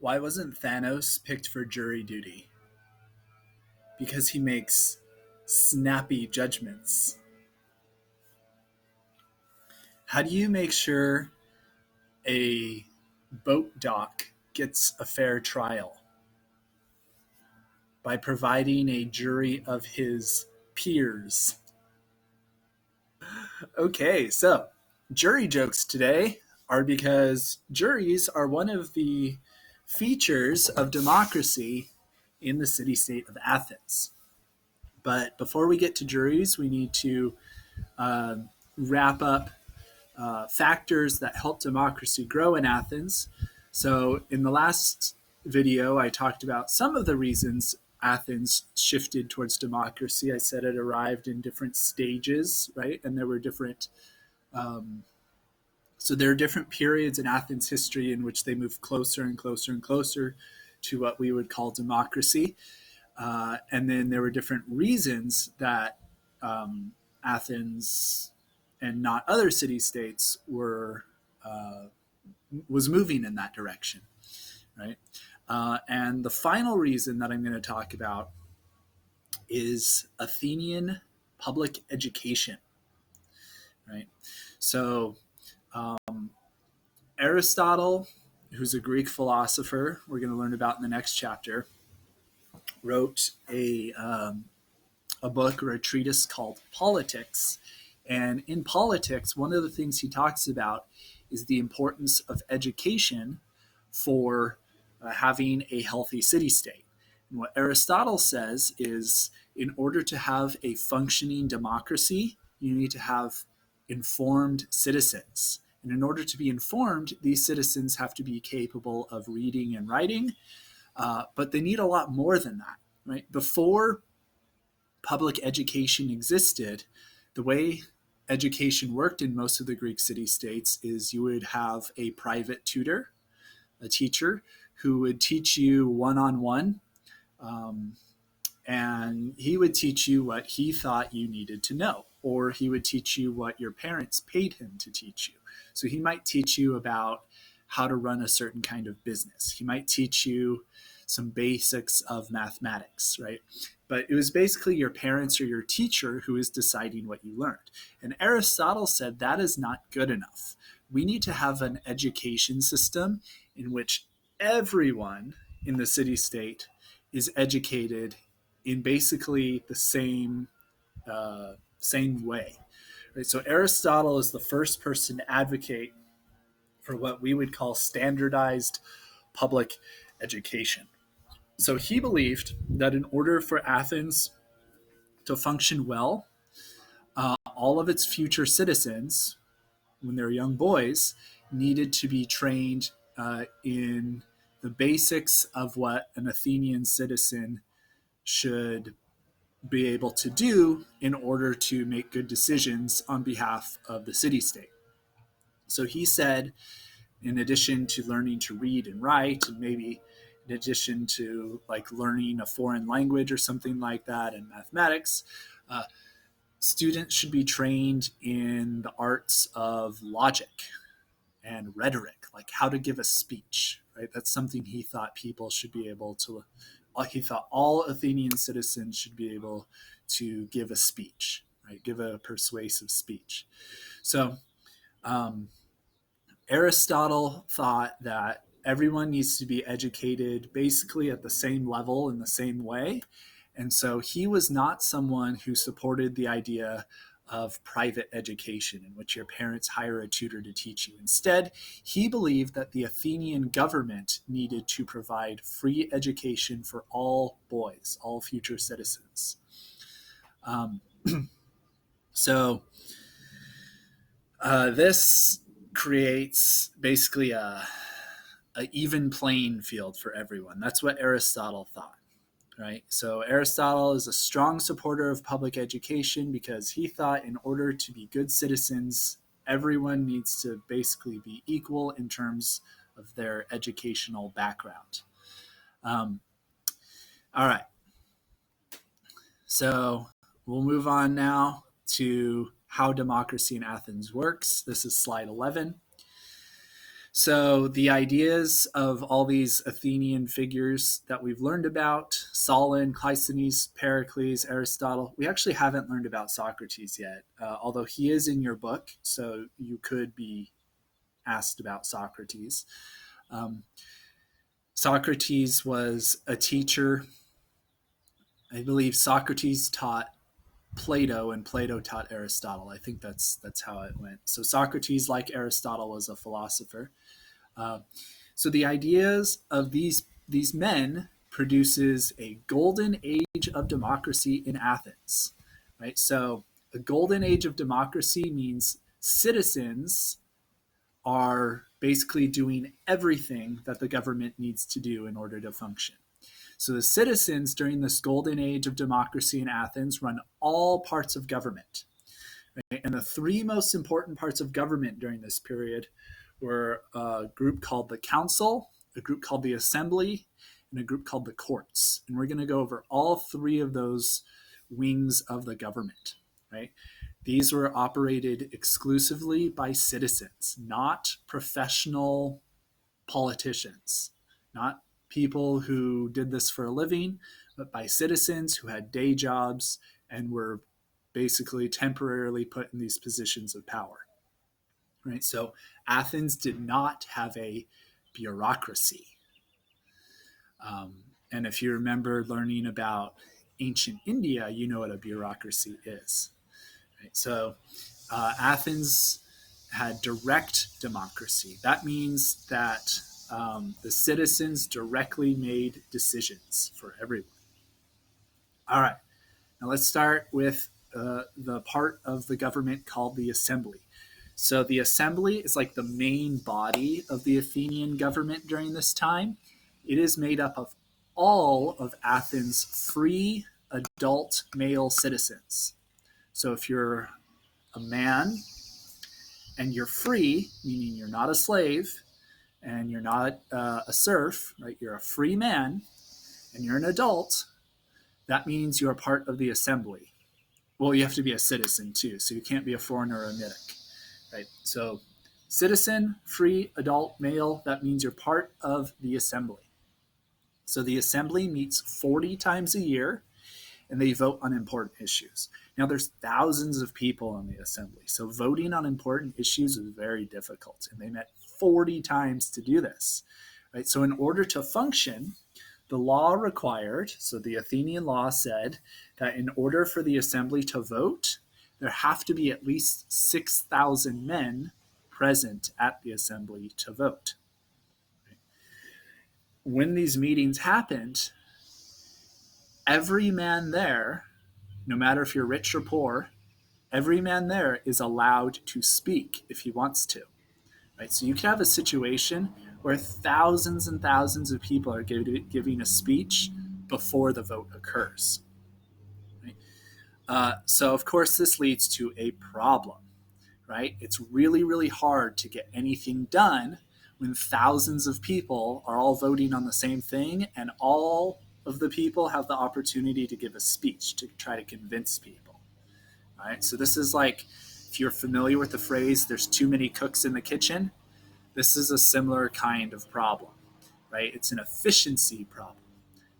Why wasn't Thanos picked for jury duty? Because he makes snappy judgments. How do you make sure a boat dock gets a fair trial? By providing a jury of his peers. Okay, so jury jokes today are because juries are one of the features of democracy in the city state of Athens. But before we get to juries, we need to uh, wrap up factors that help democracy grow in Athens. So, in the last video, I talked about some of the reasons Athens shifted towards democracy. I said it arrived in different stages, right? And there were different, so there are different periods in Athens history in which they moved closer and closer and closer to what we would call democracy. And then there were different reasons that Athens and not other city states was moving in that direction, right? And the final reason that I'm going to talk about is Athenian public education, right? So Aristotle, who's a Greek philosopher, we're going to learn about in the next chapter, wrote a book or a treatise called Politics. And in politics, one of the things he talks about is the importance of education for having a healthy city state. And what Aristotle says is in order to have a functioning democracy, you need to have informed citizens. And in order to be informed, these citizens have to be capable of reading and writing, but they need a lot more than that, right? Before public education existed, the way education worked in most of the Greek city states is you would have a private tutor, a teacher, who would teach you one-on-one, and he would teach you what he thought you needed to know, or he would teach you what your parents paid him to teach you. So he might teach you about how to run a certain kind of business. He might teach you some basics of mathematics, right? But it was basically your parents or your teacher who is deciding what you learned. And Aristotle said that is not good enough. We need to have an education system in which everyone in the city state is educated in basically the same way. Right? So Aristotle is the first person to advocate for what we would call standardized public education. So he believed that in order for Athens to function well, all of its future citizens, when they were young boys, needed to be trained in the basics of what an Athenian citizen should be able to do in order to make good decisions on behalf of the city state. So he said, in addition to learning to read and write, and maybe in addition to like learning a foreign language or something like that and mathematics, students should be trained in the arts of logic and rhetoric, like how to give a speech, right? That's something he thought people should be able to, he thought all Athenian citizens should be able to give a speech, right? Give a persuasive speech. So Aristotle thought that everyone needs to be educated basically at the same level in the same way. And so he was not someone who supported the idea of private education in which your parents hire a tutor to teach you. Instead, he believed that the Athenian government needed to provide free education for all boys, all future citizens. So this creates basically a even playing field for everyone. That's what Aristotle thought, right? So Aristotle is a strong supporter of public education because he thought in order to be good citizens, everyone needs to basically be equal in terms of their educational background. All right. So we'll move on now to how democracy in Athens works. This is slide 11. So the ideas of all these Athenian figures that we've learned about, Solon, Cleisthenes, Pericles, Aristotle, we actually haven't learned about Socrates yet, although he is in your book, so you could be asked about Socrates. Um, Socrates was a teacher. I believe Socrates taught Plato and Plato taught Aristotle. I think that's how it went. So Socrates, like Aristotle, was a philosopher. Uh, so the ideas of these men produces a golden age of democracy in Athens, right? So a golden age of democracy means citizens are basically doing everything that the government needs to do in order to function. So the citizens during this golden age of democracy in Athens run all parts of government. Right? And the three most important parts of government during this period were a group called the council, a group called the assembly, and a group called the courts. And we're going to go over all three of those wings of the government. Right? These were operated exclusively by citizens, not professional politicians, not people who did this for a living, but by citizens who had day jobs and were basically temporarily put in these positions of power. Right? So Athens did not have a bureaucracy. And if you remember learning about ancient India, you know what a bureaucracy is. Right? So Athens had direct democracy. That means that the citizens directly made decisions for everyone. All right, now let's start with the part of the government called the assembly. So the assembly is like the main body of the Athenian government during this time. It is made up of all of Athens' free adult male citizens. So if you're a man and you're free, meaning you're not a slave and you're not a serf, right? You're a free man and you're an adult, that means you're part of the assembly. Well, you have to be a citizen too, so you can't be a foreigner or a mitic, right? So citizen, free, adult, male, that means you're part of the assembly. So the assembly meets 40 times a year and they vote on important issues. Now, there's thousands of people in the assembly, so voting on important issues is very difficult, and they met 40 times to do this. Right? So in order to function, the law required, so the Athenian law said that in order for the assembly to vote, there have to be at least 6,000 men present at the assembly to vote. When these meetings happened, every man there, no matter if you're rich or poor, every man there is allowed to speak if he wants to. Right? So you can have a situation where thousands and thousands of people are giving a speech before the vote occurs. Right? So of course this leads to a problem. Right? It's really, really hard to get anything done when thousands of people are all voting on the same thing and all of the people have the opportunity to give a speech to try to convince people. Right? So this is like, if you're familiar with the phrase, there's too many cooks in the kitchen, this is a similar kind of problem, right? It's an efficiency problem,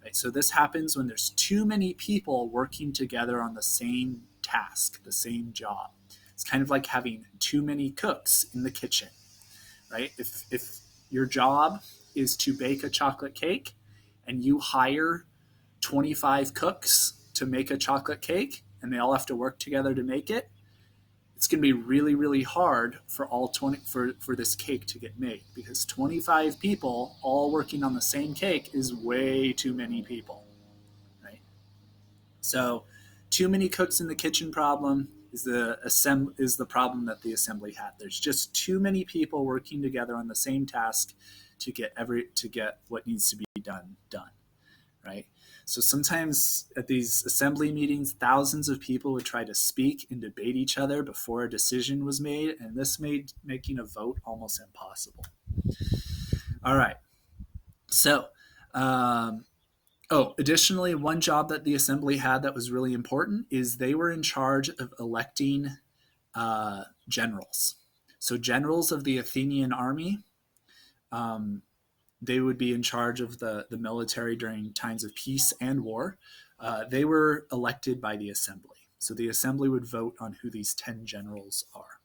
right? So this happens when there's too many people working together on the same task, the same job. It's kind of like having too many cooks in the kitchen, right? If your job is to bake a chocolate cake and you hire 25 cooks to make a chocolate cake and they all have to work together to make it, it's going to be really, really hard for all 20 for this cake to get made, because 25 people all working on the same cake is way too many people, right? So too many cooks in the kitchen problem is the problem that the assembly had. There's just too many people working together on the same task to get what needs to be done, right? So sometimes at these assembly meetings, thousands of people would try to speak and debate each other before a decision was made, and this made making a vote almost impossible. All right. So, additionally, one job that the assembly had that was really important is they were in charge of electing generals. So generals of the Athenian army They would be in charge of the military during times of peace and war. They were elected by the assembly. So the assembly would vote on who these 10 generals are.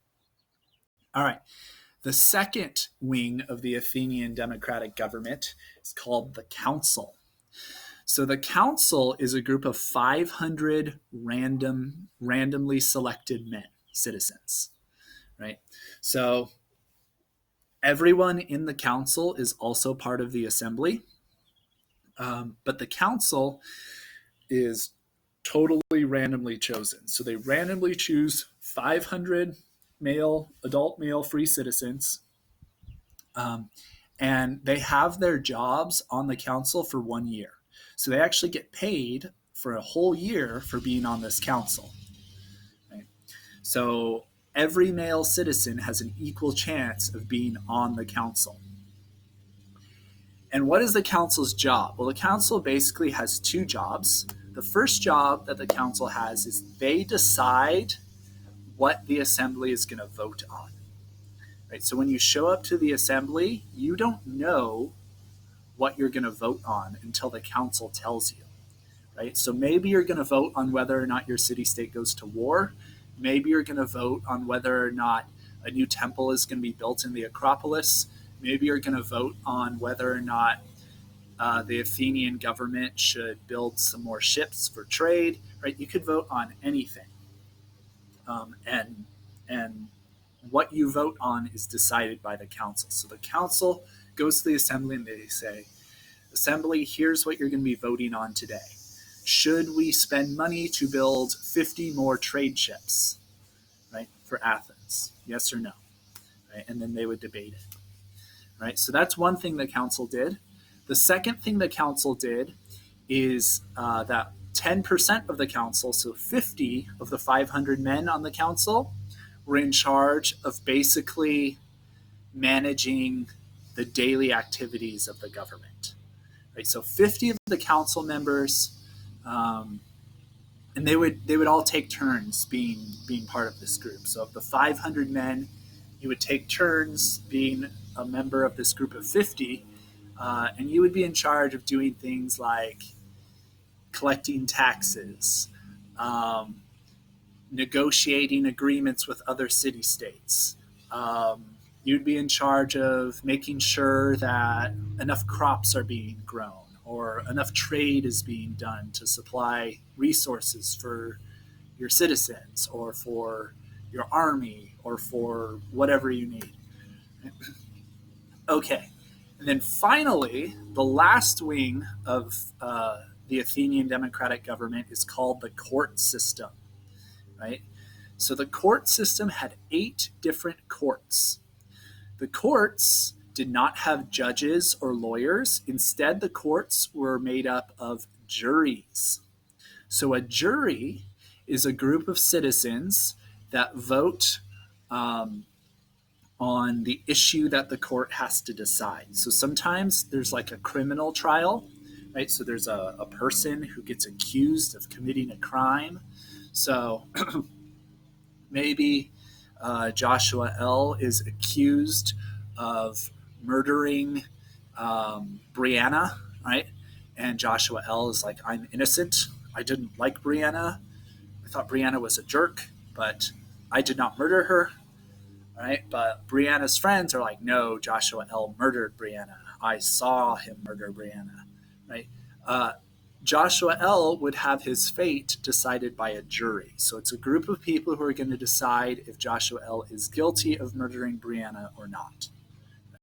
All right. The second wing of the Athenian democratic government is called the council. So the council is a group of 500 randomly selected men, citizens, right? So everyone in the council is also part of the assembly, but the council is totally randomly chosen. So they randomly choose 500 adult male free citizens, and they have their jobs on the council for 1 year. So they actually get paid for a whole year for being on this council. Right? So every male citizen has an equal chance of being on the council. And what is the council's job? Well, the council basically has two jobs. The first job that the council has is they decide what the assembly is going to vote on. Right? So when you show up to the assembly, you don't know what you're going to vote on until the council tells you. Right? So maybe you're going to vote on whether or not your city-state goes to war. Maybe you're going to vote on whether or not a new temple is going to be built in the Acropolis. Maybe you're going to vote on whether or not the Athenian government should build some more ships for trade. Right? You could vote on anything, and what you vote on is decided by the council. So the council goes to the assembly and they say, "Assembly, here's what you're going to be voting on today. Should we spend money to build 50 more trade ships, right, for Athens? Yes or no?" Right? And then they would debate it. Right? So that's one thing the council did. The second thing the council did is that 10% of the council, so 50 of the 500 men on the council, were in charge of basically managing the daily activities of the government. Right? So 50 of the council members, and they would all take turns being part of this group. So of the 500 men, you would take turns being a member of this group of 50, and you would be in charge of doing things like collecting taxes, negotiating agreements with other city-states. You'd be in charge of making sure that enough crops are being grown or enough trade is being done to supply resources for your citizens or for your army or for whatever you need. Okay. And then finally, the last wing of the Athenian democratic government is called the court system, right? So the court system had 8 different courts. The courts did not have judges or lawyers. Instead, the courts were made up of juries. So a jury is a group of citizens that vote on the issue that the court has to decide. So sometimes there's like a criminal trial, right? So there's a person who gets accused of committing a crime. So maybe Joshua L. is accused of murdering Brianna, right? And Joshua L. is like, "I'm innocent. I didn't like Brianna. I thought Brianna was a jerk, but I did not murder her." Right? But Brianna's friends are like, "No, Joshua L. murdered Brianna. I saw him murder Brianna." Right? Joshua L. would have his fate decided by a jury. So it's a group of people who are going to decide if Joshua L. is guilty of murdering Brianna or not.